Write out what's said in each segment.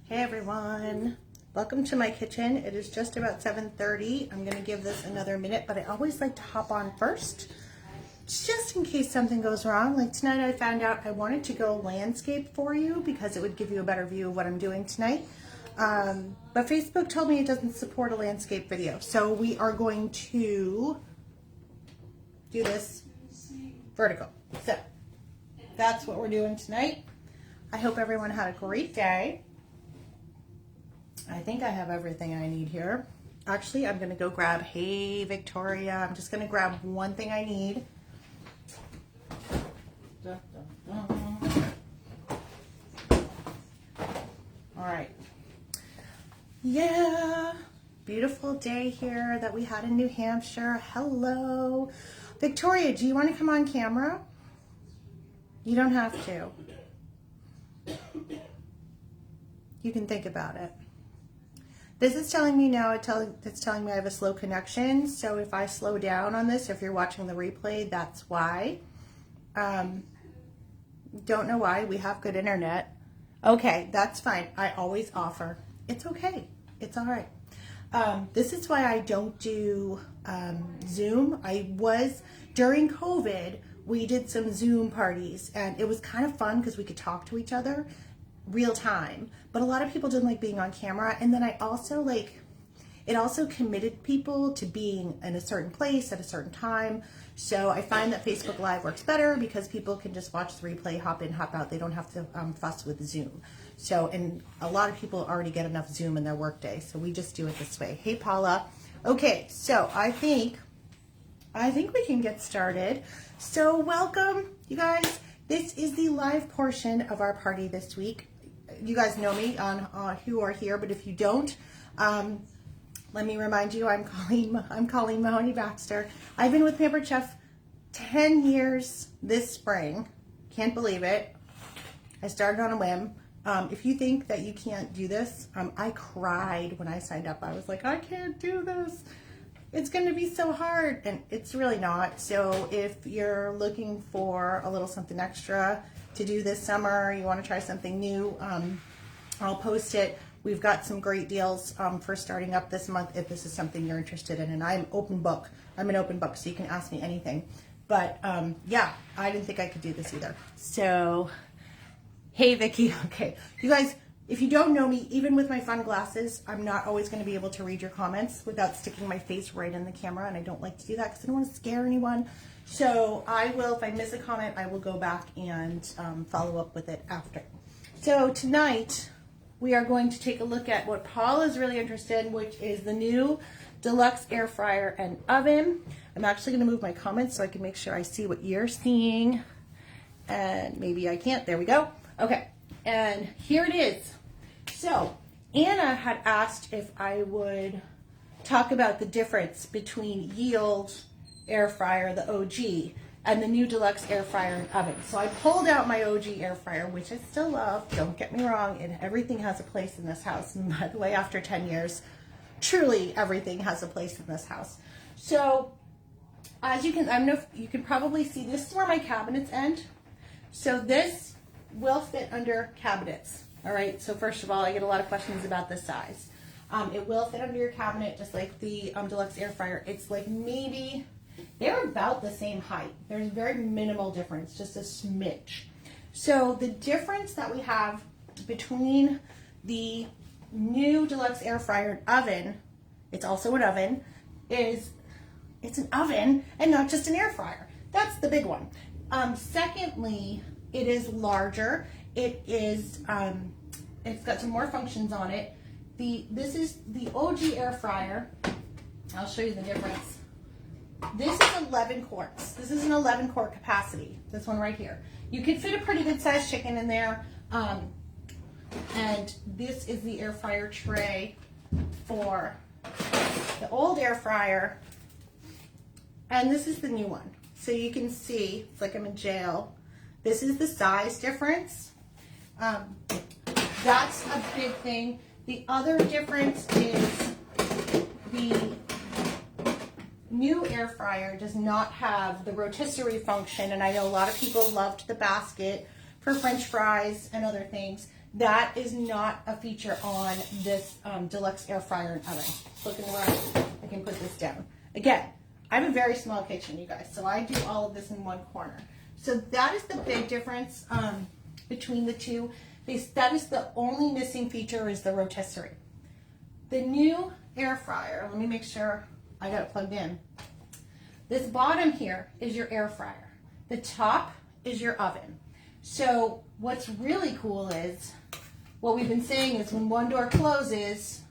Hey everyone, welcome to my kitchen. It is just about 7:30. I'm gonna give this another minute, but I always like to hop on first, just in case something goes wrong. Like tonight I found out I wanted to go landscape for you because it would give you a better view of what I'm doing tonight. But Facebook told me it doesn't support a landscape video. So we are going to do this vertical. So that's what we're doing tonight. I hope everyone had a great day. I think I have everything I need here. Actually, I'm going to go grab, hey Victoria, I'm just going to grab one thing I need. All right. Yeah, beautiful day here that we had in New Hampshire. Hello. Victoria, do you want to come on camera? You don't have to. You can think about it. This is telling me now, it's telling me I have a slow connection. So if I slow down on this, if you're watching the replay, that's why. Don't know why. We have good internet. Okay, that's fine. I always offer. It's okay. It's all right. This is why I don't do Zoom. During COVID, we did some Zoom parties, and it was kind of fun because we could talk to each other real time, but a lot of people didn't like being on camera. And then it also committed people to being in a certain place at a certain time. So I find that Facebook Live works better because people can just watch the replay, hop in, hop out. They don't have to fuss with Zoom. So, and a lot of people already get enough Zoom in their workday. So we just do it this way. Hey, Paula. Okay. So I think we can get started. So welcome, you guys. This is the live portion of our party this week. You guys know me on who are here, but if you don't, let me remind you, I'm Colleen Mahoney-Baxter. I've been with Pampered Chef 10 years this spring. Can't believe it. I started on a whim. If you think that you can't do this, I cried when I signed up. I was like, I can't do this. It's going to be so hard, and it's really not. So if you're looking for a little something extra to do this summer, you want to try something new, I'll post it. We've got some great deals for starting up this month if this is something you're interested in. And I'm open book. I'm an open book, so you can ask me anything. But yeah, I didn't think I could do this either. So, hey, Vicky. Okay, you guys, if you don't know me, even with my fun glasses, I'm not always going to be able to read your comments without sticking my face right in the camera. And I don't like to do that because I don't want to scare anyone. So I will, if I miss a comment, I will go back and follow up with it after. So tonight, we are going to take a look at what Paula is really interested in, which is the new Deluxe air fryer and oven. I'm actually going to move my comments so I can make sure I see what you're seeing. And maybe I can't. There we go. Okay. And here it is. So Anna had asked if I would talk about the difference between Yield air fryer, the OG, and the new Deluxe air fryer and oven. So I pulled out my OG air fryer, which I still love. Don't get me wrong. Everything has a place in this house. And by the way, after 10 years, truly everything has a place in this house. So as you can, I don't know if you can probably see, this is where my cabinets end. So this will fit under cabinets. All right, so first of all, I get a lot of questions about the size. It will fit under your cabinet, just like the Deluxe air fryer. It's like maybe, they're about the same height. There's very minimal difference, just a smidge. So the difference that we have between the new Deluxe air fryer and oven, it's also an oven, is it's an oven and not just an air fryer. That's the big one. Secondly, it is larger. It is, it's got some more functions on it. This is the OG air fryer. I'll show you the difference. This is 11 quarts. This is an 11 quart capacity. This one right here. You could fit a pretty good sized chicken in there. And this is the air fryer tray for the old air fryer. And this is the new one. So you can see, it's like I'm in jail. This is the size difference. That's a big thing. The other difference is the new air fryer does not have the rotisserie function, and I know a lot of people loved the basket for French fries and other things. That is not a feature on this Deluxe air fryer and oven. Looking around, I can put this down. Again, I have a very small kitchen, you guys, so I do all of this in one corner. So that is the big difference between the two. That is the only missing feature is the rotisserie. The new air fryer, let me make sure I got it plugged in. This bottom here is your air fryer. The top is your oven. So what's really cool is, what we've been saying is when one door closes,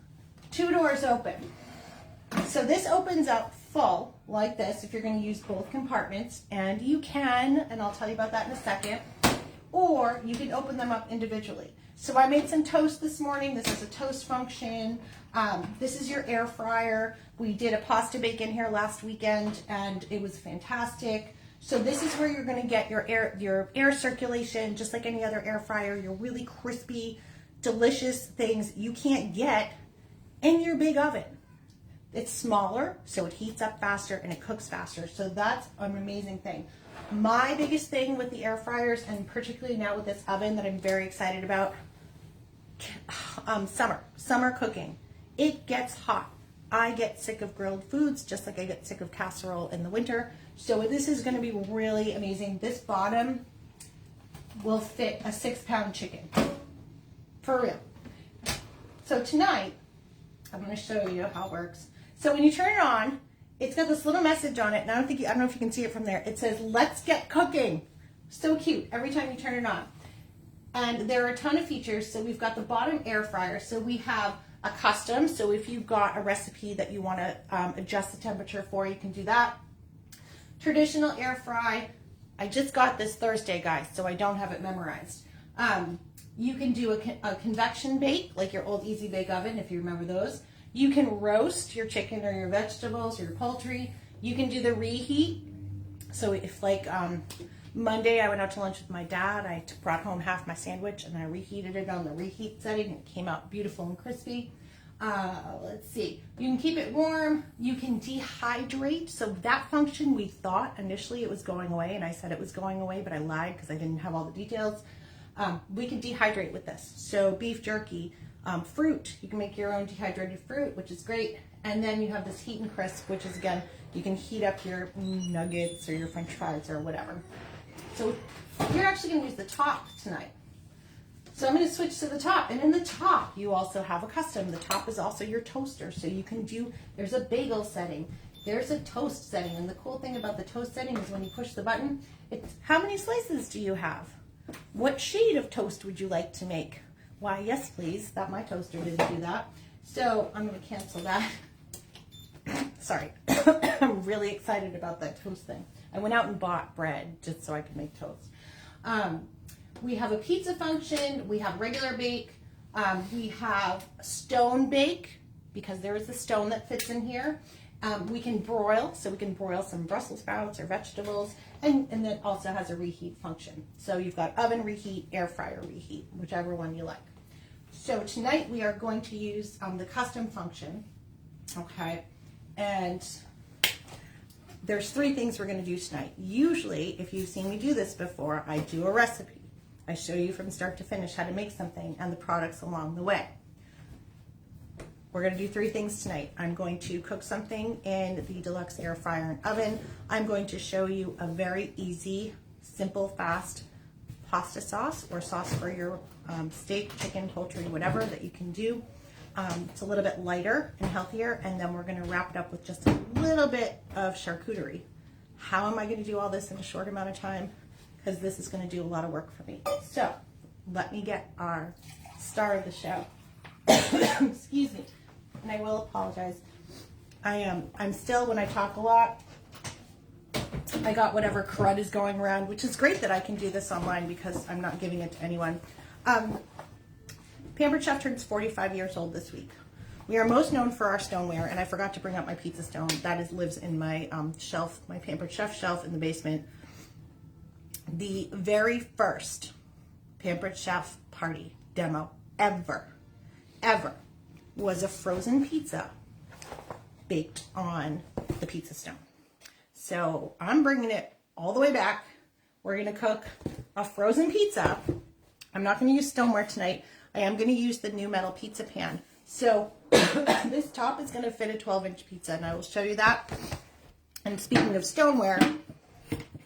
two doors open. So this opens up full like this if you're going to use both compartments, and you can, and I'll tell you about that in a second, or you can open them up individually. So I made some toast this morning. This is a toast function. This is your air fryer. We did a pasta bake in here last weekend and it was fantastic. So this is where you're going to get your air circulation, just like any other air fryer, your really crispy, delicious things you can't get in your big oven. It's smaller, so it heats up faster and it cooks faster. So that's an amazing thing. My biggest thing with the air fryers, and particularly now with this oven that I'm very excited about, summer cooking. It gets hot. I get sick of grilled foods just like I get sick of casserole in the winter. So this is going to be really amazing. This bottom will fit a 6-pound chicken. For real. So tonight, I'm going to show you how it works. So when you turn it on, it's got this little message on it, and I don't know if you can see it from there. It says, "Let's get cooking." So cute every time you turn it on. And there are a ton of features. So we've got the bottom air fryer. So we have a custom. So if you've got a recipe that you want to adjust the temperature for, you can do that. Traditional air fry. I just got this Thursday, guys, so I don't have it memorized. You can do a convection bake, like your old Easy Bake Oven, if you remember those. You can roast your chicken or your vegetables or your poultry. You can do the reheat. So if like Monday I went out to lunch with my dad, I brought home half my sandwich and I reheated it on the reheat setting. It came out beautiful and crispy. Let's see. You can keep it warm. You can dehydrate. So that function, we thought initially it was going away, and I said it was going away, but I lied because I didn't have all the details. We can dehydrate with this. So beef jerky, fruit, you can make your own dehydrated fruit, which is great. And then you have this heat and crisp, which is, again, you can heat up your nuggets or your french fries or whatever. So you're actually going to use the top tonight. So I'm going to switch to the top, and in the top you also have a custom. The top is also your toaster, so you can do, there's a bagel setting, there's a toast setting, and the cool thing about the toast setting is when you push the button, it's how many slices do you have? What shade of toast would you like to make? Why, yes please, that my toaster didn't do that. So I'm going to cancel that. Sorry, I'm really excited about that toast thing. I went out and bought bread just so I could make toast. We have a pizza function, we have regular bake, we have stone bake, because there is a stone that fits in here. We can broil, so we can broil some Brussels sprouts or vegetables, and then also has a reheat function. So you've got oven reheat, air fryer reheat, whichever one you like. So tonight we are going to use the custom function, okay, and there's 3 things we're going to do tonight. Usually, if you've seen me do this before, I do a recipe. I show you from start to finish how to make something and the products along the way. We're going to do 3 things tonight. I'm going to cook something in the Deluxe air fryer and oven. I'm going to show you a very easy, simple, fast pasta sauce or sauce for your steak, chicken, poultry, whatever that you can do. It's a little bit lighter and healthier, and then we're going to wrap it up with just a little bit of charcuterie. How am I going to do all this in a short amount of time? Because this is going to do a lot of work for me. So let me get our star of the show. Excuse me, and I will apologize. I'm still, when I talk a lot, I got whatever crud is going around, which is great that I can do this online because I'm not giving it to anyone. Pampered Chef turns 45 years old this week. We are most known for our stoneware, and I forgot to bring up my pizza stone. That lives in my shelf, my Pampered Chef shelf in the basement. The very first Pampered Chef party demo ever was a frozen pizza baked on the pizza stone. So I'm bringing it all the way back. We're gonna cook a frozen pizza I'm not going to use stoneware tonight. I am going to use the new metal pizza pan. So this top is going to fit a 12-inch pizza, and I will show you that. And speaking of stoneware,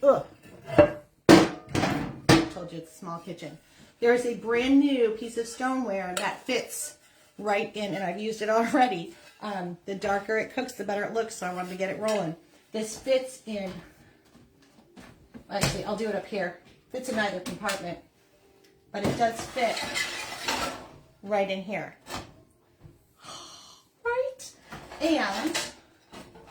I told you it's a small kitchen. There is a brand new piece of stoneware that fits right in, and I've used it already. The darker it cooks, the better it looks, so I wanted to get it rolling. This fits in, actually, I'll do it up here. Fits in either compartment, but it does fit right in here. Right? And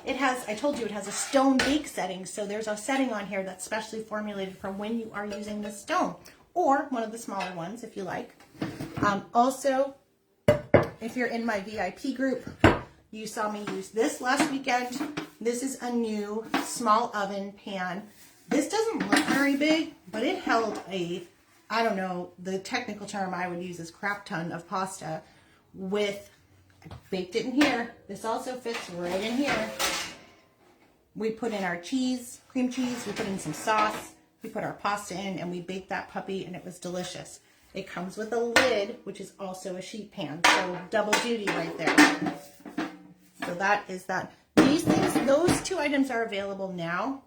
it has, I told you, it has a stone bake setting, so there's a setting on here that's specially formulated for when you are using the stone, or one of the smaller ones if you like. Also, if you're in my VIP group, you saw me use this last weekend. This is a new small oven pan. This doesn't look very big, but it held a, I don't know, the technical term I would use is crap ton of pasta with, I baked it in here. This also fits right in here. We put in our cheese, cream cheese, we put in some sauce, we put our pasta in, and we baked that puppy, and it was delicious. It comes with a lid, which is also a sheet pan, so double duty right there. So that is that. These things, those two items are available now.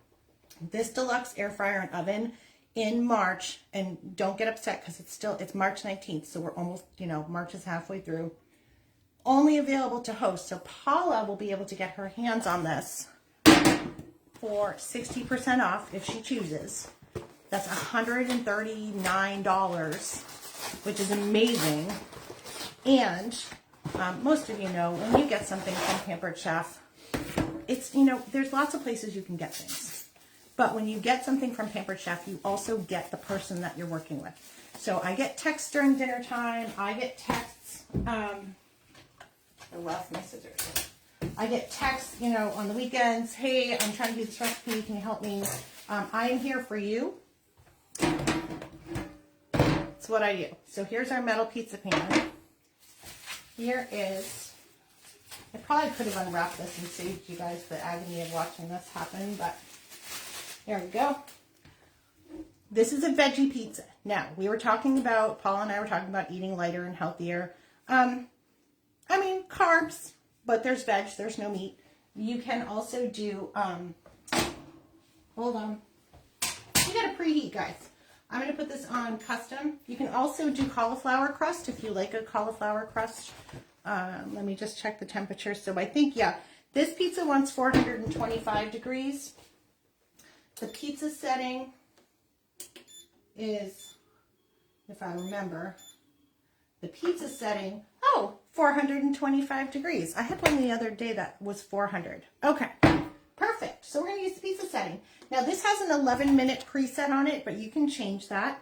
This Deluxe air fryer and oven in March, and don't get upset because it's March 19th, so we're almost, March is halfway through. Only available to host, so Paula will be able to get her hands on this for 60% off if she chooses. That's $139, which is amazing. And most of you know, when you get something from Pampered Chef, it's, there's lots of places you can get things. But when you get something from Pampered Chef, you also get the person that you're working with. So I get texts during dinner time. I get texts, I lost my scissors. I get texts, on the weekends. Hey, I'm trying to do this recipe. Can you help me? I am here for you. That's what I do. So here's our metal pizza pan. Here is, I probably could have unwrapped this and saved you guys the agony of watching this happen, but there we go. This is a veggie pizza. Now, we were talking about, Paula and I were talking about eating lighter and healthier. Carbs, but there's veg, there's no meat. You can also do, hold on. You gotta preheat, guys. I'm gonna put this on custom. You can also do cauliflower crust if you like a cauliflower crust. Let me just check the temperature. So I think, yeah, this pizza wants 425 degrees. The pizza setting is, if I remember, the pizza setting, 425 degrees. I had one the other day that was 400. Okay, perfect. So we're going to use the pizza setting. Now this has an 11-minute preset on it, but you can change that.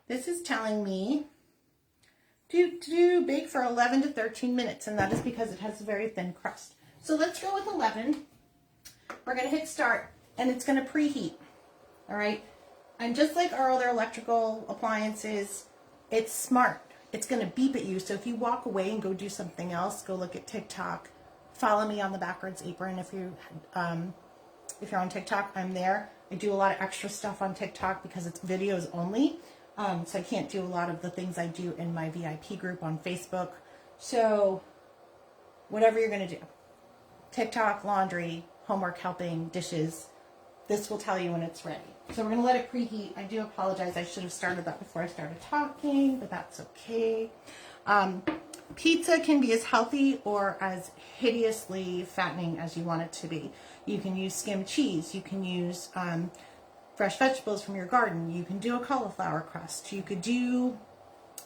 This is telling me to bake for 11 to 13 minutes, and that is because it has a very thin crust. So let's go with 11. We're going to hit start, and it's going to preheat. All right. And just like our other electrical appliances, it's smart. It's going to beep at you. So if you walk away and go do something else, go look at TikTok, follow me on the Backwards Apron. If you're on TikTok, I'm there. I do a lot of extra stuff on TikTok because it's videos only. So I can't do a lot of the things I do in my VIP group on Facebook. So whatever you're going to do, TikTok, laundry, homework, helping, dishes, this will tell you when it's ready. So we're going to let it preheat. I do apologize. I should have started that before I started talking, but that's okay. Pizza can be as healthy or as hideously fattening as you want it to be. You can use skim cheese. You can use fresh vegetables from your garden. You can do a cauliflower crust. You could do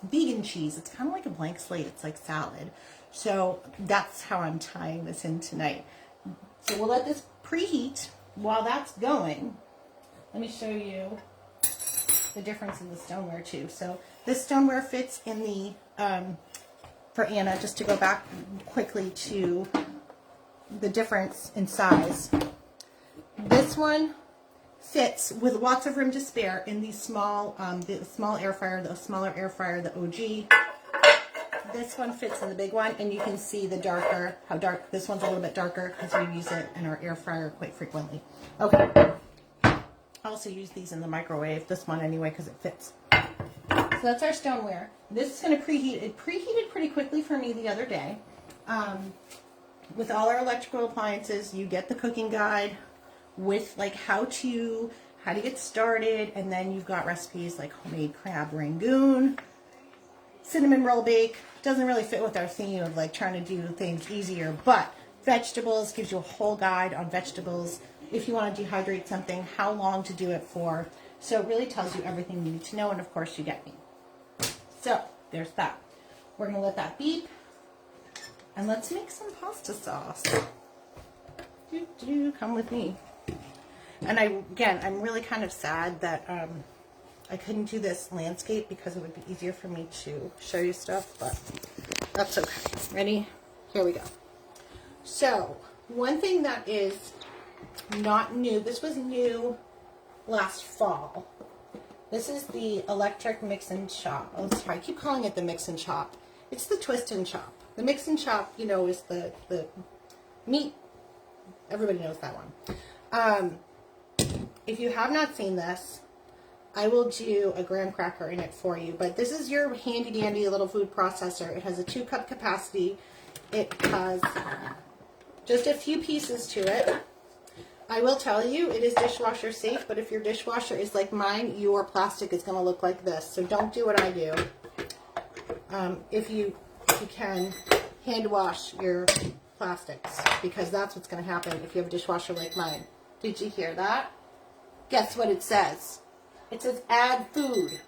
vegan cheese. It's kind of like a blank slate. It's like salad. So that's how I'm tying this in tonight. So we'll let this preheat. While that's going, let me show you the difference in the stoneware too. So this stoneware fits in the, for Anna, just to go back quickly to the difference in size. This one fits with lots of room to spare in the small air fryer, the smaller air fryer, the OG. This one fits in the big one, and you can see the darker, how dark, this one's a little bit darker because we use it in our air fryer quite frequently. Okay. I also use these in the microwave, this one anyway, because it fits. So that's our stoneware. This is going to preheat. It preheated pretty quickly for me the other day. With all our electrical appliances, you get the cooking guide with like how to get started, and then you've got recipes like homemade crab rangoon, cinnamon roll bake. Doesn't really fit with our theme of like trying to do things easier, but vegetables gives you a whole guide on vegetables. If you want to dehydrate something, how long to do it for. So it really tells you everything you need to know, and of course you get me. So there's that. We're going to let that beep, and let's make some pasta sauce. Come with me. And I'm really kind of sad that I couldn't do this landscape because it would be easier for me to show you stuff, but that's okay. Ready? Here we go. So one thing that is not new, this was new last fall. This is the electric mix and chop. Oh, sorry, I keep calling it the mix and chop. It's the twist and chop. The mix and chop, you know, is the meat. Everybody knows that one. If you have not seen this, I will do a graham cracker in it for you. But this is your handy dandy little food processor. It has a 2-cup capacity. It has just a few pieces to it. I will tell you, it is dishwasher safe, but if your dishwasher is like mine, your plastic is going to look like this. So don't do what I do. If you can, hand wash your plastics, because that's what's going to happen if you have a dishwasher like mine. Did you hear that? Guess what it says? It says add food.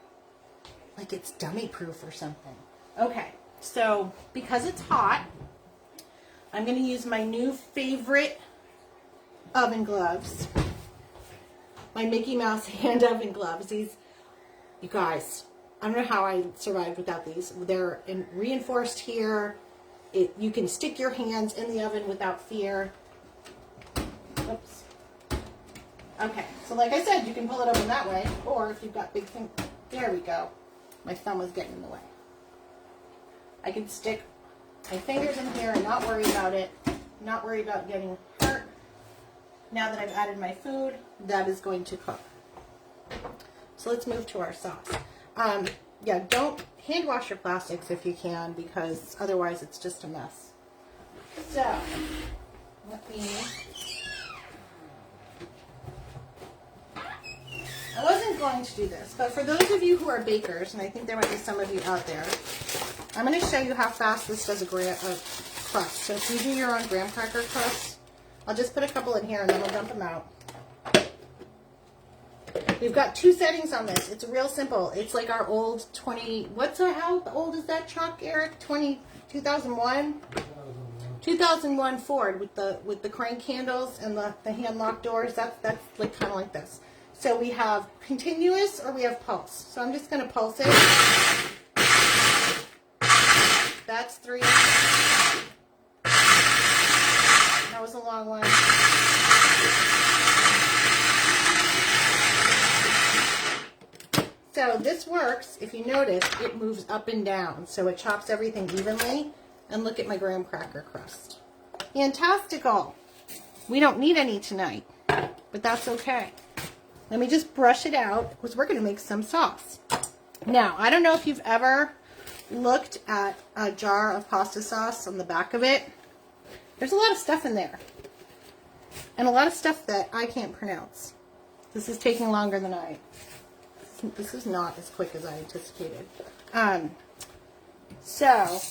Like it's dummy proof or something. Okay, so because it's hot, I'm going to use my new favorite oven gloves. My Mickey Mouse hand oven gloves. These, you guys, I don't know how I survived without these. They're reinforced here. You can stick your hands in the oven without fear. Oops. Okay, so like I said, you can pull it open that way, or if you've got big fingers, there we go. My thumb was getting in the way. I can stick my fingers in here and not worry about it, not worry about getting hurt. Now that I've added my food, that is going to cook. So let's move to our sauce. Yeah, don't hand wash your plastics if you can, because otherwise it's just a mess. So, let me... I wasn't going to do this, but for those of you who are bakers, and I think there might be some of you out there, I'm going to show you how fast this does a crust. So if you do your own graham cracker crust, I'll just put a couple in here and then we'll dump them out. We've got 2 settings on this. It's real simple. It's like our old how old is that truck, Eric? 2001? 2001 Ford with the crank handles and the hand lock doors. That's like kind of like this. So we have continuous or we have pulse. So I'm just going to pulse it. That's 3. That was a long one. So this works. If you notice, it moves up and down. So it chops everything evenly. And look at my graham cracker crust. Fantastical. We don't need any tonight, but that's okay. Let me just brush it out because we're going to make some sauce. Now, I don't know if you've ever looked at a jar of pasta sauce on the back of it. There's a lot of stuff in there. And a lot of stuff that I can't pronounce. This is taking longer than this is not as quick as I anticipated. So,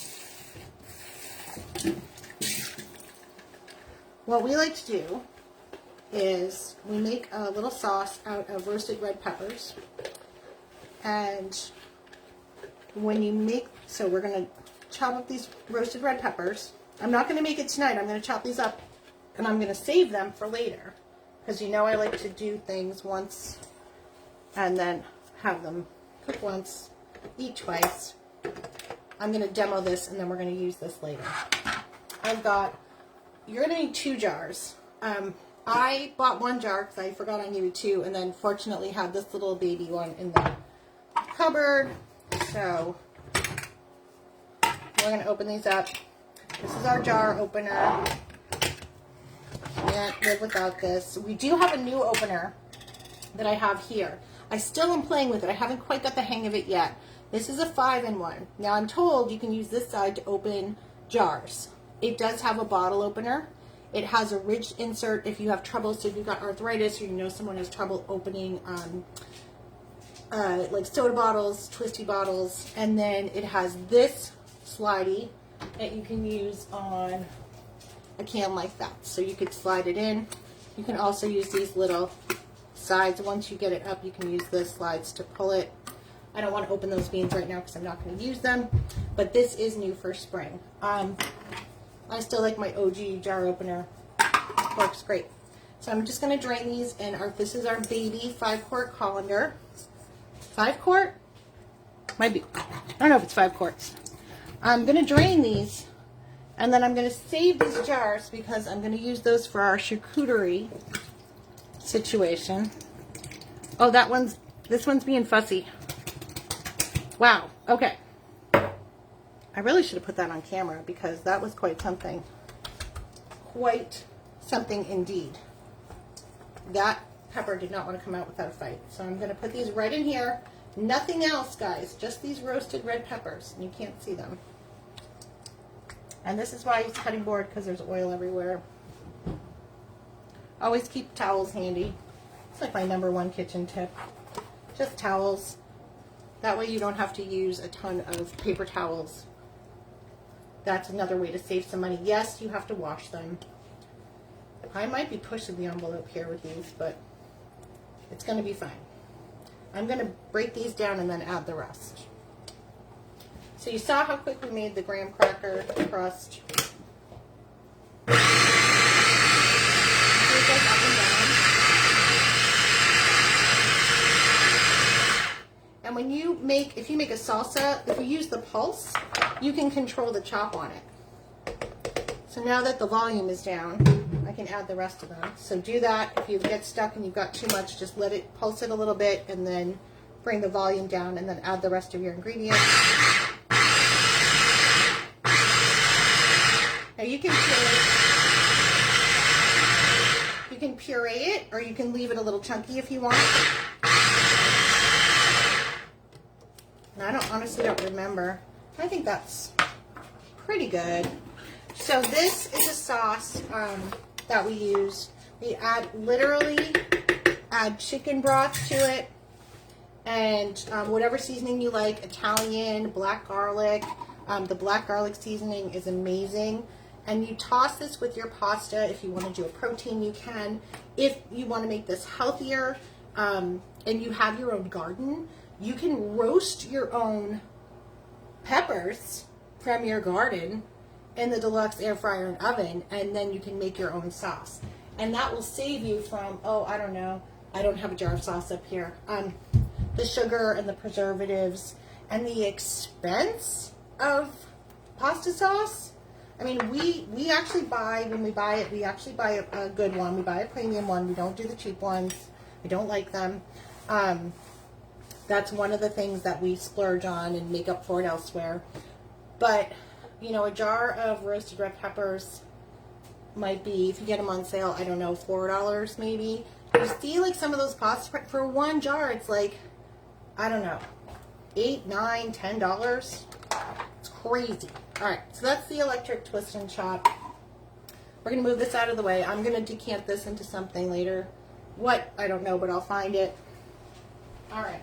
what we like to do is we make a little sauce out of roasted red peppers. And when you so we're going to chop up these roasted red peppers. I'm not going to make it tonight. I'm going to chop these up and I'm going to save them for later. Because you know I like to do things once and then have them cook once, eat twice. I'm going to demo this and then we're going to use this later. You're going to need 2 jars. I bought 1 jar because I forgot I needed 2, and then fortunately had this little baby one in the cupboard. So we're going to open these up. This is our jar opener. Can't live without this. We do have a new opener that I have here. I still am playing with it. I haven't quite got the hang of it yet. This is a 5-in-1. Now I'm told you can use this side to open jars. It does have a bottle opener. It has a ridge insert if you have trouble, so if you've got arthritis or you know someone has trouble opening like soda bottles, twisty bottles, and then it has this slidey that you can use on a can like that. So you could slide it in. You can also use these little sides. Once you get it up, you can use the slides to pull it. I don't want to open those beans right now because I'm not going to use them, but this is new for spring. I still like my OG jar opener. Works great. So I'm just going to drain these, and this is our baby 5-quart colander. 5 quart? Might be. I don't know if it's 5 quarts. I'm going to drain these, and then I'm going to save these jars because I'm going to use those for our charcuterie situation. Oh, this one's being fussy. Wow. Okay. I really should have put that on camera because that was quite something. Quite something indeed. That pepper did not want to come out without a fight. So I'm going to put these right in here. Nothing else, guys. Just these roasted red peppers. You can't see them. And this is why I use a cutting board, because there's oil everywhere. Always keep towels handy. It's like my #1 kitchen tip. Just towels. That way you don't have to use a ton of paper towels. That's another way to save some money. Yes, you have to wash them. I might be pushing the envelope here with these, but it's going to be fine. I'm going to break these down and then add the rest. So you saw how quick we made the graham cracker crust. It goes up and down. And when you make, if you make a salsa, if you use the pulse, you can control the chop on it. So now that the volume is down, I can add the rest of them. So do that. If you get stuck and you've got too much, just let it pulse it a little bit and then bring the volume down and then add the rest of your ingredients. Now you can puree it or you can leave it a little chunky if you want. And I honestly don't remember. I think that's pretty good. So this is a sauce that we use. We literally add chicken broth to it and whatever seasoning you like, Italian, black garlic. The black garlic seasoning is amazing. And you toss this with your pasta. If you want to do a protein, you can. If you want to make this healthier and you have your own garden, you can roast your own peppers from your garden in the Deluxe air fryer and oven, and then you can make your own sauce. And that will save you from, oh, I don't know, I don't have a jar of sauce up here. The sugar and the preservatives and the expense of pasta sauce. I mean, we actually buy, when we buy it, we actually buy a good one. We buy a premium one. We don't do the cheap ones. We don't like them. That's one of the things that we splurge on and make up for it elsewhere. But, you know, a jar of roasted red peppers might be, if you get them on sale, I don't know, $4 maybe. You see, like, some of those pasta, for one jar, it's like, I don't know, $8, $9, $10. It's crazy. All right, so that's the electric twist and chop. We're going to move this out of the way. I'm going to decant this into something later. What? I don't know, but I'll find it. All right.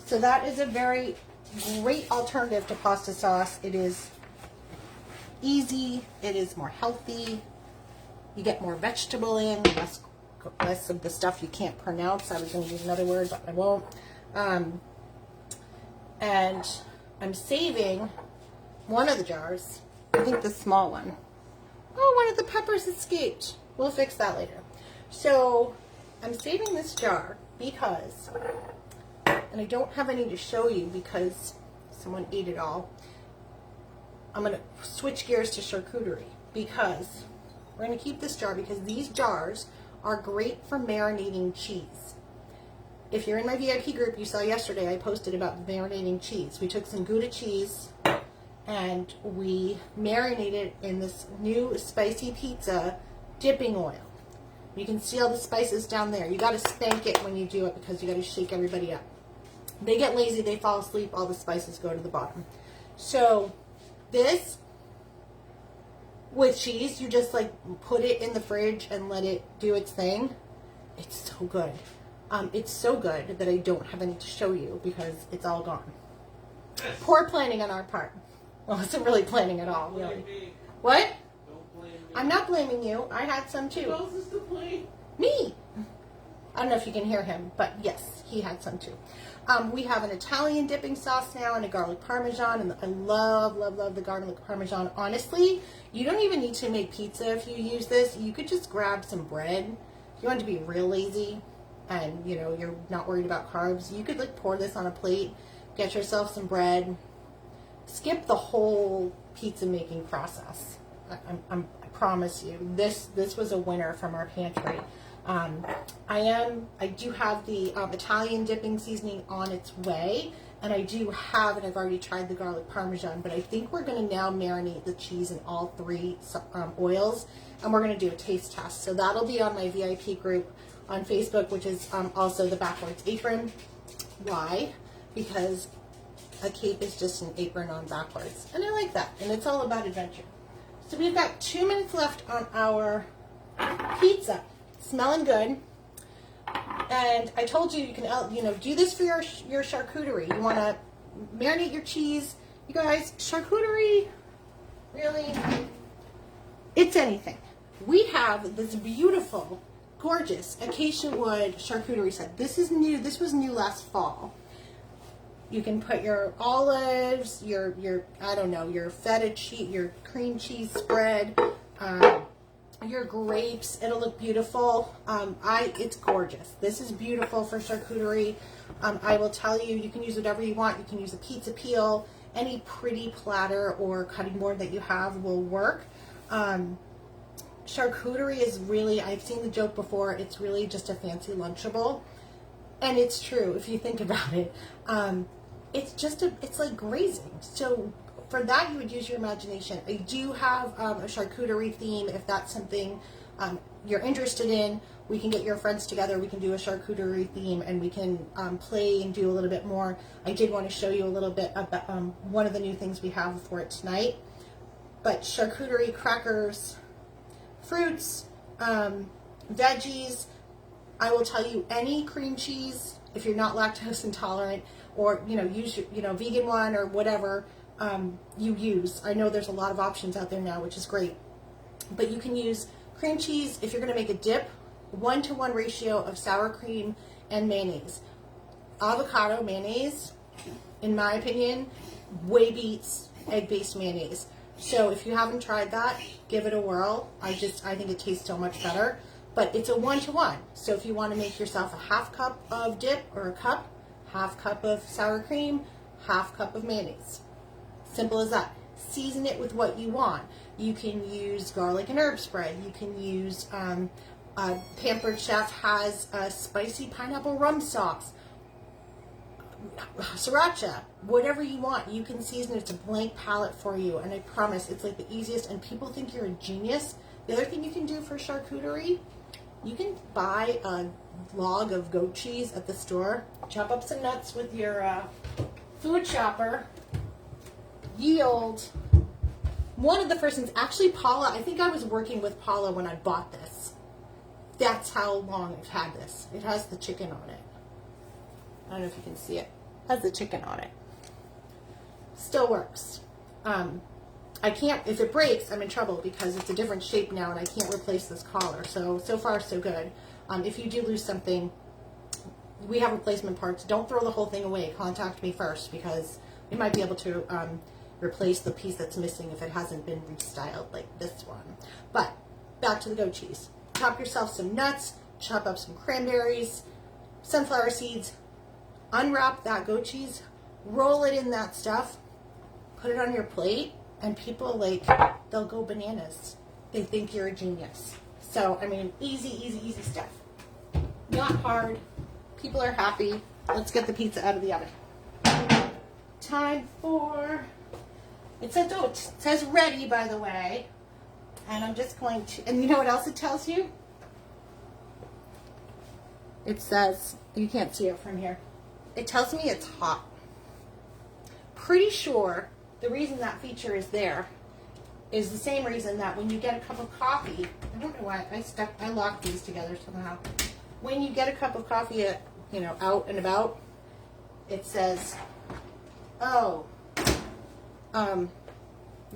So that is a very great alternative to pasta sauce. It is easy. It is more healthy. You get more vegetable in, less of the stuff you can't pronounce. I was going to use another word, but I won't. And I'm saving one of the jars. I think the small one. Oh, one of the peppers escaped. We'll fix that later. So I'm saving this jar because, and I don't have any to show you because someone ate it all. I'm going to switch gears to charcuterie because we're going to keep this jar because these jars are great for marinating cheese. If you're in my VIP group, you saw yesterday I posted about marinating cheese. We took some Gouda cheese and we marinated in this new spicy pizza dipping oil. You can see all the spices down there. You got to spank it when you do it because you got to shake everybody up. They get lazy, they fall asleep, all the spices go to the bottom. So this, with cheese, you just like put it in the fridge and let it do its thing. It's so good. It's so good that I don't have any to show you because it's all gone. Poor planning on our part. Well, it's not really planning at all, really. What? Don't blame me. I'm not blaming you. I had some too. Who else is to blame? Me. I don't know if you can hear him, but yes, he had some too. We have an Italian dipping sauce now and a garlic parmesan, and I love, love, love the garlic parmesan. Honestly, you don't even need to make pizza if you use this. You could just grab some bread. If you want to be real lazy and, you know, you're not worried about carbs, you could like pour this on a plate, get yourself some bread, skip the whole pizza making process. I promise you, this was a winner from our pantry. I do have the Italian dipping seasoning on its way, and I do have, and I've already tried the garlic parmesan, but I think we're going to now marinate the cheese in all three oils, and we're going to do a taste test. So that'll be on my VIP group on Facebook, which is also the Backwards Apron. Why? Because a cape is just an apron on backwards, and I like that, and it's all about adventure. So we've got 2 minutes left on our pizza. Smelling good. And I told you, you can, you know, do this for your charcuterie. You want to marinate your cheese. You guys, charcuterie, really, it's anything. We have this beautiful, gorgeous acacia wood charcuterie set. This is new. This was new last fall. You can put your olives, your I don't know, your feta cheese, your cream cheese spread, your grapes. It'll look beautiful. It's gorgeous. This is beautiful for charcuterie. I will tell you, you can use whatever you want. You can use a pizza peel. Any pretty platter or cutting board that you have will work. Charcuterie is really, I've seen the joke before, it's really just a fancy Lunchable. And it's true if you think about it. It's like grazing. So for that, you would use your imagination. I do have a charcuterie theme. If that's something you're interested in, we can get your friends together. We can do a charcuterie theme, and we can play and do a little bit more. I did want to show you a little bit about one of the new things we have for it tonight. But charcuterie, crackers, fruits, veggies. I will tell you, any cream cheese, if you're not lactose intolerant, or use your vegan one or whatever you use. I know there's a lot of options out there now, which is great. But you can use cream cheese if you're going to make a dip, 1-to-1 ratio of sour cream and mayonnaise. Avocado mayonnaise, in my opinion, way beats egg-based mayonnaise. So if you haven't tried that, give it a whirl. I think it tastes so much better. But it's a 1-to-1. So if you want to make yourself a half cup of dip or a cup, half cup of sour cream, half cup of mayonnaise. Simple as that. Season it with what you want. You can use garlic and herb spread. You can use, Pampered Chef has a spicy pineapple rum sauce. Sriracha, whatever you want, you can season it. It's a blank palette for you, and I promise it's like the easiest, and people think you're a genius. The other thing you can do for charcuterie, you can buy a log of goat cheese at the store, chop up some nuts with your food chopper, yield. One of the first things, actually Paula, I think I was working with Paula when I bought this. That's how long I've had this. It has the chicken on it. I don't know if you can see it. It has the chicken on it. Still works. I can't, if it breaks, I'm in trouble because it's a different shape now and I can't replace this collar. So far, so good. If you do lose something, we have replacement parts. Don't throw the whole thing away. Contact me first because we might be able to replace the piece that's missing if it hasn't been restyled like this one. But back to the goat cheese. Chop yourself some nuts, chop up some cranberries, sunflower seeds, unwrap that goat cheese, roll it in that stuff, put it on your plate, and people, they'll go bananas. They think you're a genius. So, I mean, easy stuff. Not hard. People are happy. Let's get the pizza out of the oven. Time for... It says ready, by the way. And I'm just going to... And you know what else it tells you? It says... You can't see it from here. it tells me it's hot. Pretty sure the reason that feature is there is the same reason that when you get a cup of coffee, I don't know why I locked these together somehow. When you get a cup of coffee at, you know, out and about, it says, oh,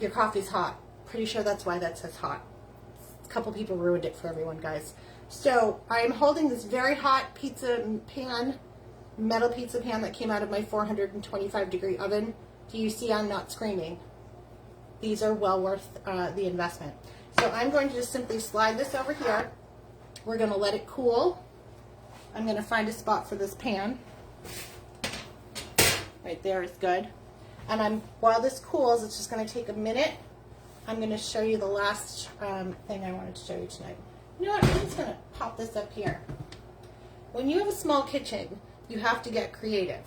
your coffee's hot. Pretty sure that's why that says hot. A couple people ruined it for everyone, guys. So I am holding this very hot pizza pan, metal pizza pan that came out of my 425-degree oven. Do you see I'm not screaming? These are well worth the investment. So I'm going to just simply slide this over here. We're going to let it cool. I'm going to find a spot for this pan. Right there is good. And while this cools, it's just going to take a minute. I'm going to show you the last thing I wanted to show you tonight. You know what? I'm just going to pop this up here. When you have a small kitchen, you have to get creative.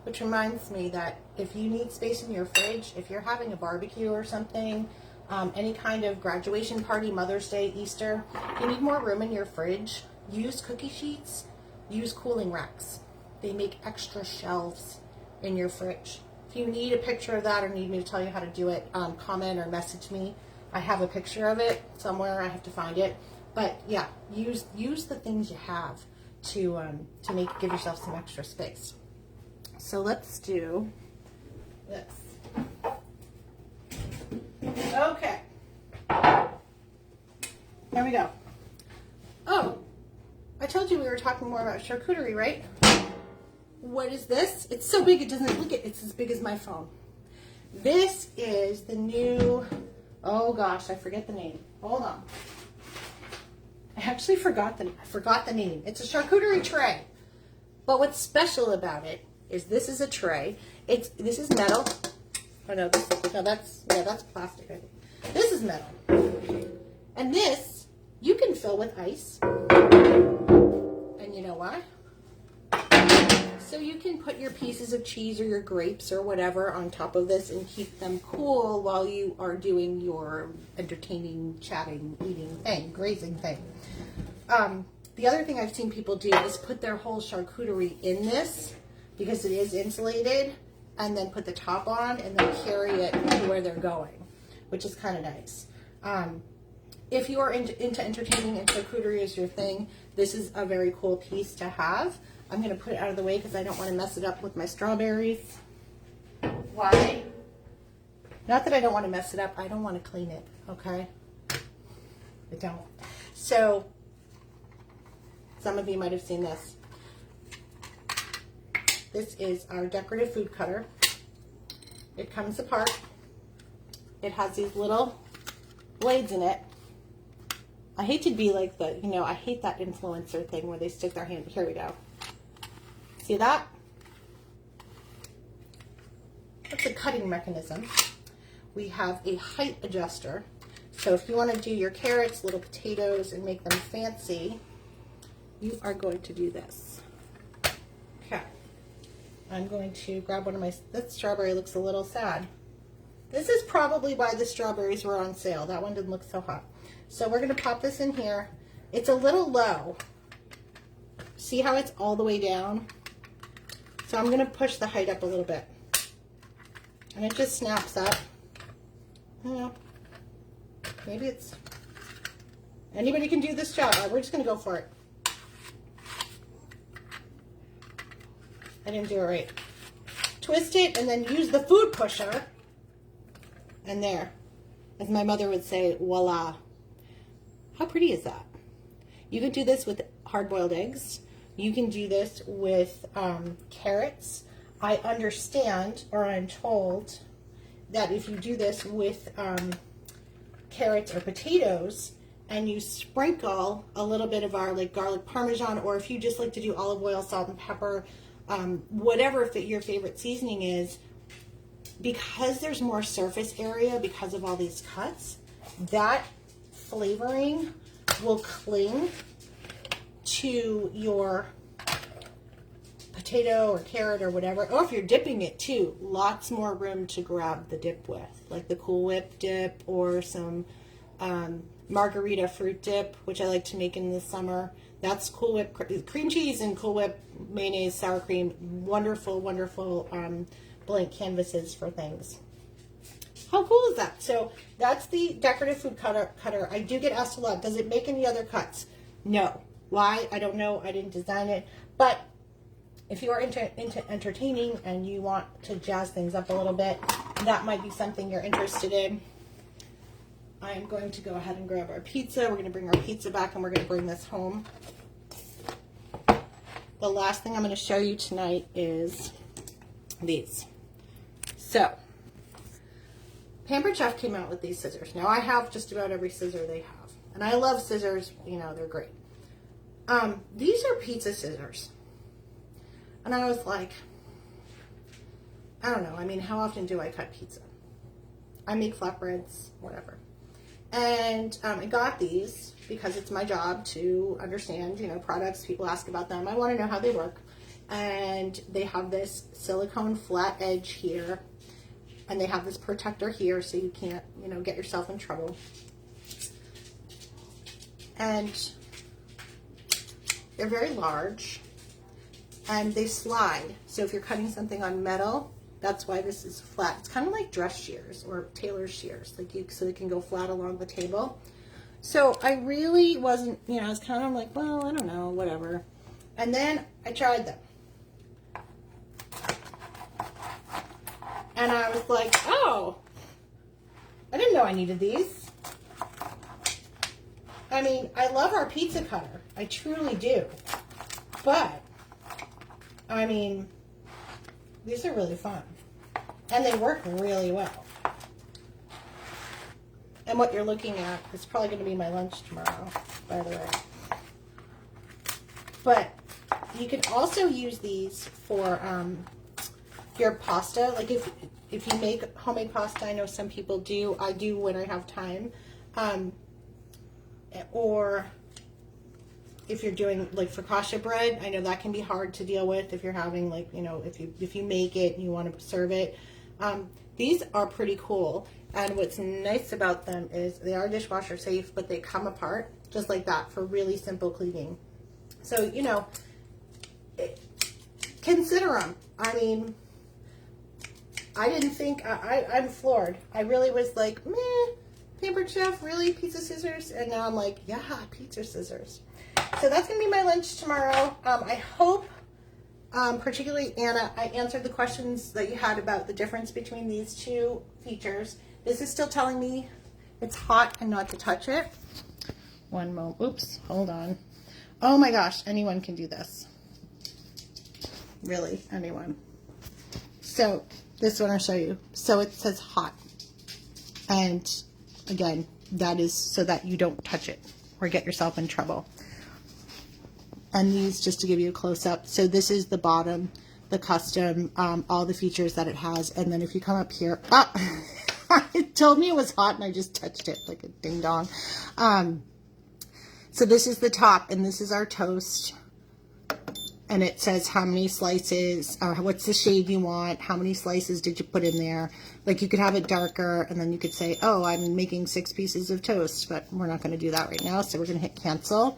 Which reminds me that if you need space in your fridge, if you're having a barbecue or something, any kind of graduation party, Mother's Day, Easter, you need more room in your fridge. Use cookie sheets, use cooling racks. They make extra shelves in your fridge. If you need a picture of that or need me to tell you how to do it, comment or message me. I have a picture of it somewhere. I have to find it. But yeah, use the things you have to give yourself some extra space. So let's do this. Okay. There we go. Oh, I told you we were talking more about charcuterie, right? What is this? It's so big it doesn't look it. It's as big as my phone. This is the new, oh gosh, I forget the name. Hold on. I actually forgot the name. It's a charcuterie tray. But what's special about it is this is a tray. This is metal. Oh no, that's plastic, I think. This is metal. And this you can fill with ice. And you know why? So you can put your pieces of cheese or your grapes or whatever on top of this and keep them cool while you are doing your entertaining, chatting, eating thing, grazing thing. The other thing I've seen people do is put their whole charcuterie in this because it is insulated, and then put the top on and then carry it to where they're going, which is kind of nice. If you are into entertaining and charcuterie is your thing, this is a very cool piece to have. I'm going to put it out of the way because I don't want to mess it up with my strawberries. Why? Not that I don't want to mess it up. I don't want to clean it, okay? I don't. So, some of you might have seen this. This is our decorative food cutter. It comes apart. It has these little blades in it. I hate to be like I hate that influencer thing where they stick their hand. Here we go. See that? That's a cutting mechanism. We have a height adjuster. So if you want to do your carrots, little potatoes, and make them fancy, you are going to do this. Okay. I'm going to grab one of my, that strawberry looks a little sad. This is probably why the strawberries were on sale. That one didn't look so hot. So we're going to pop this in here. It's a little low. See how it's all the way down? So I'm going to push the height up a little bit. And it just snaps up. I don't know. Maybe it's, anybody can do this job. We're just going to go for it. I didn't do it right. Twist it and then use the food pusher. And there. As my mother would say, voila. How pretty is that? You can do this with hard-boiled eggs. You can do this with carrots. I understand, or I'm told, that if you do this with carrots or potatoes, and you sprinkle a little bit of our garlic parmesan, or if you just like to do olive oil, salt, and pepper, whatever your favorite seasoning is, because there's more surface area because of all these cuts, that flavoring will cling to your potato or carrot or whatever. Or if you're dipping it too, lots more room to grab the dip with, like the Cool Whip dip or some margarita fruit dip, which I like to make in the summer. That's Cool Whip cream cheese and Cool Whip mayonnaise, sour cream. Wonderful, wonderful blank canvases for things. How cool is that? So that's the decorative food cutter. I do get asked a lot, does it make any other cuts? No. Why? I don't know. I didn't design it. But if you are into entertaining and you want to jazz things up a little bit, that might be something you're interested in. I am going to go ahead and grab our pizza. We're going to bring our pizza back and we're going to bring this home. The last thing I'm going to show you tonight is these. So, Pampered Chef came out with these scissors. Now I have just about every scissor they have. And I love scissors, you know, they're great. These are pizza scissors. And I was like, I don't know. I mean, how often do I cut pizza? I make flatbreads, whatever. And I got these because it's my job to understand, you know, products. People ask about them. I want to know how they work. And they have this silicone flat edge here. And they have this protector here so you can't, you know, get yourself in trouble. And they're very large. And they slide. So if you're cutting something on metal, that's why this is flat. It's kind of like dress shears or tailor shears, like so they can go flat along the table. So I really wasn't, you know, I was kind of like, well, I don't know, whatever. And then I tried them. And I was like, oh, I didn't know I needed these. I mean, I love our pizza cutter. I truly do. But, I mean, these are really fun. And they work really well. And what you're looking at is probably going to be my lunch tomorrow, by the way. But you can also use these for your pasta. Like if you make homemade pasta, I know some people do. I do when I have time. Or if you're doing like focaccia bread, I know that can be hard to deal with if you're having, like, you know, if you make it and you want to serve it. These are pretty cool, and what's nice about them is they are dishwasher safe, but they come apart just like that for really simple cleaning. So, you know, consider them. I mean, I didn't think, I'm floored. I really was like, meh, Pampered Chef, really, pizza scissors? And now I'm like, yeah, pizza scissors. So that's going to be my lunch tomorrow. I hope, particularly Anna, I answered the questions that you had about the difference between these two features. This is still telling me it's hot and not to touch it. One moment. Oops, hold on. Oh my gosh, anyone can do this. Really, anyone. So this one I'll show you. So it says hot. And again, that is so that you don't touch it or get yourself in trouble. And these, just to give you a close-up, so this is the bottom, the custom, all the features that it has. And then if you come up here, it told me it was hot and I just touched it like a ding-dong. So this is the top, and this is our toast. And it says how many slices, what's the shade you want, how many slices did you put in there. Like, you could have it darker, and then you could say, oh, I'm making 6 pieces of toast, but we're not going to do that right now, so we're going to hit cancel.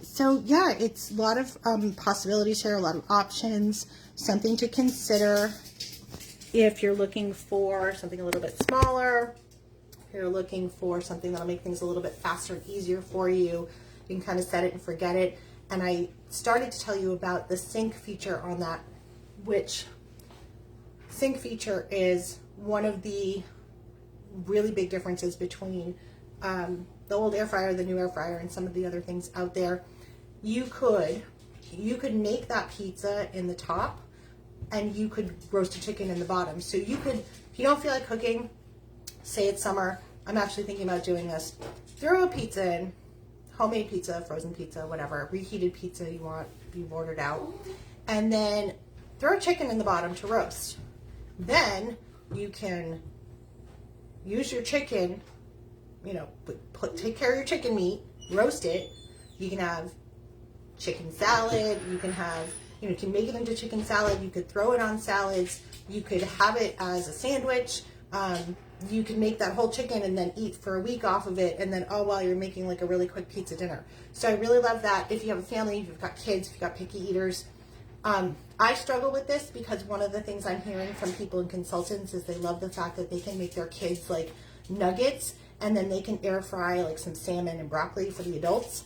So yeah, it's a lot of possibilities here, a lot of options, something to consider if you're looking for something a little bit smaller, if you're looking for something that'll make things a little bit faster and easier for you. You can kind of set it and forget it. And I started to tell you about the sync feature on that, which sync feature is one of the really big differences between the old air fryer, the new air fryer, and some of the other things out there. You could make that pizza in the top, and you could roast a chicken in the bottom. So you could, if you don't feel like cooking, say it's summer, I'm actually thinking about doing this, throw a pizza in, homemade pizza, frozen pizza, whatever, reheated pizza you want, you've ordered out, and then throw a chicken in the bottom to roast. Then you can use your chicken, you know, take care of your chicken meat, roast it. You can have chicken salad, you can have, you know, you can make it into chicken salad, you could throw it on salads, you could have it as a sandwich. you can make that whole chicken and then eat for a week off of it, and then while you're making like a really quick pizza dinner. So I really love that. If you have a family, if you've got kids, if you've got picky eaters. I struggle with this because one of the things I'm hearing from people and consultants is they love the fact that they can make their kids like nuggets, and then they can air fry like some salmon and broccoli for the adults.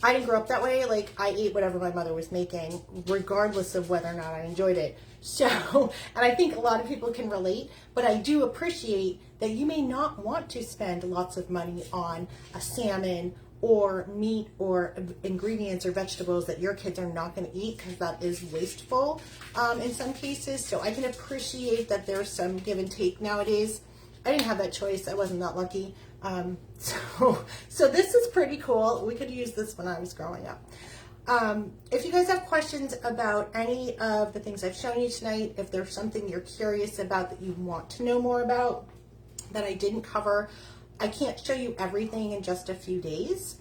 I didn't grow up that way. Like, I ate whatever my mother was making, regardless of whether or not I enjoyed it. So, and I think a lot of people can relate, but I do appreciate that you may not want to spend lots of money on a salmon or meat or ingredients or vegetables that your kids are not going to eat, because that is wasteful in some cases. So I can appreciate that there's some give and take nowadays. I didn't have that choice. I wasn't that lucky. So this is pretty cool. We could use this when I was growing up. If you guys have questions about any of the things I've shown you tonight, if there's something you're curious about that you want to know more about that I didn't cover, I can't show you everything in just a few days.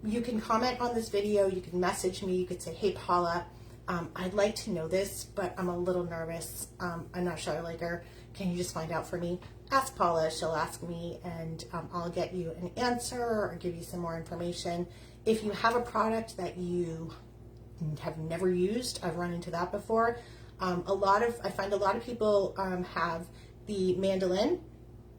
You can comment on this video. You can message me. You could say, hey, Paula, I'd like to know this, but I'm a little nervous. I'm not sure I like her. Can you just find out for me? Ask Paula. She'll ask me, and I'll get you an answer or give you some more information. If you have a product that you have never used, I've run into that before. I find a lot of people have the mandolin,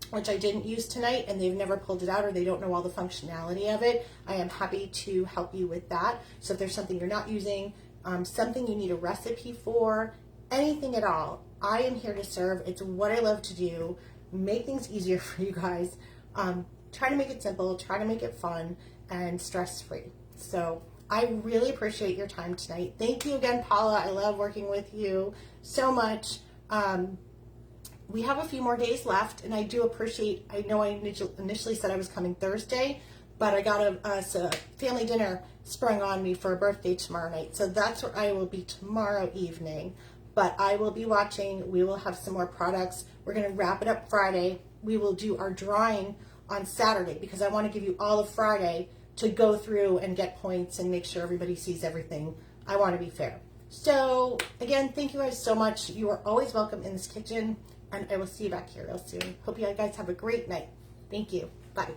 which I didn't use tonight, and they've never pulled it out, or they don't know all the functionality of it. I am happy to help you with that. So if there's something you're not using, something you need a recipe for, anything at all, I am here to serve. It's what I love to do. Make things easier for you guys. Try to make it simple, try to make it fun and stress-free. So I really appreciate your time tonight. Thank you again, Paula. I love working with you so much. We have a few more days left, and I do appreciate, I know I initially said I was coming Thursday, but I got a family dinner sprung on me for a birthday tomorrow night. So that's where I will be tomorrow evening. But I will be watching. We will have some more products. We're going to wrap it up Friday. We will do our drawing on Saturday, because I want to give you all of Friday to go through and get points and make sure everybody sees everything. I want to be fair. So again, thank you guys so much. You are always welcome in this kitchen, and I will see you back here real soon. Hope you guys have a great night. Thank you. Bye.